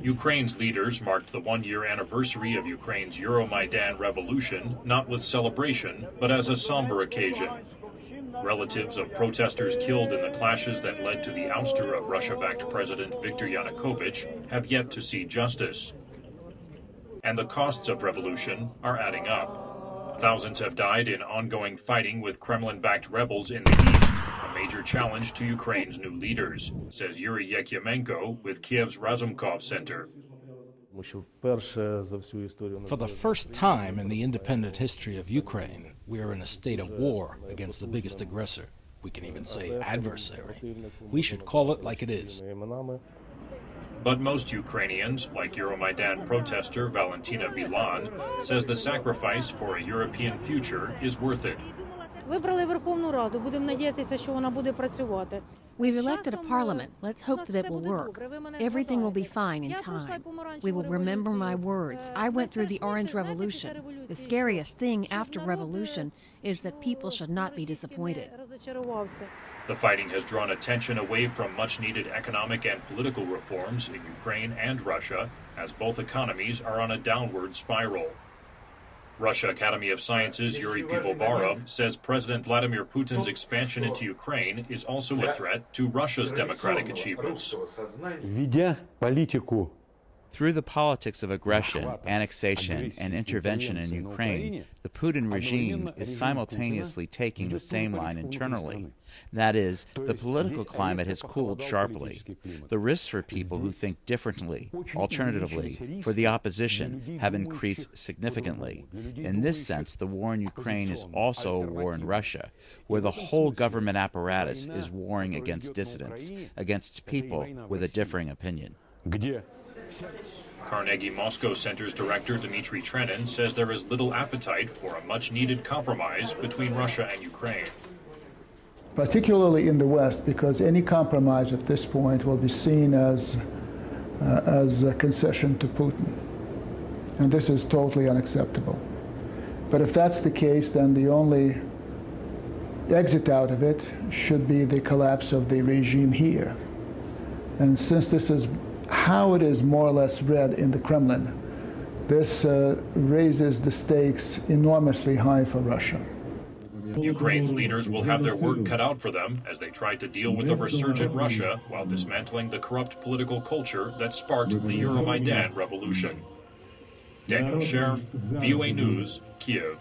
Ukraine's leaders marked the one-year anniversary of Ukraine's Euromaidan revolution not with celebration, but as a somber occasion. Relatives of protesters killed in the clashes that led to the ouster of Russia-backed President Viktor Yanukovych have yet to see justice. And the costs of revolution are adding up. Thousands have died in ongoing fighting with Kremlin-backed rebels in the east, a major challenge to Ukraine's new leaders, says Yuri Yekyamenko with Kyiv's Razumkov Center. For the first time in the independent history of Ukraine, we are in a state of war against the biggest aggressor. We can even say adversary. We should call it like it is. But most Ukrainians, like Euromaidan protester Valentina Bilan, says the sacrifice for a European future is worth it. We've elected a parliament. Let's hope that it will work. Everything will be fine in time. We will remember my words. I went through the Orange Revolution. The scariest thing after revolution is that people should not be disappointed. The fighting has drawn attention away from much-needed economic and political reforms in Ukraine and Russia, as both economies are on a downward spiral. Russia Academy of Sciences' Yuri Pivovarov says President Vladimir Putin's expansion into Ukraine is also a threat to Russia's democratic achievements. Through the politics of aggression, annexation, and intervention in Ukraine, the Putin regime is simultaneously taking the same line internally. That is, the political climate has cooled sharply. The risks for people who think differently, alternatively, for the opposition, have increased significantly. In this sense, the war in Ukraine is also a war in Russia, where the whole government apparatus is warring against dissidents, against people with a differing opinion. Carnegie Moscow Center's director Dmitry Trenin says there is little appetite for a much-needed compromise between Russia and Ukraine. Particularly in the West, because any compromise at this point will be seen as a concession to Putin. And this is totally unacceptable. But if that's the case, then the only exit out of it should be the collapse of the regime here. And since this is how it is more or less read in the Kremlin, this raises the stakes enormously high for Russia. Ukraine's leaders will have their work cut out for them as they try to deal with a resurgent Russia while dismantling the corrupt political culture that sparked the Euromaidan revolution. Daniel Schearf, VOA News, Kyiv.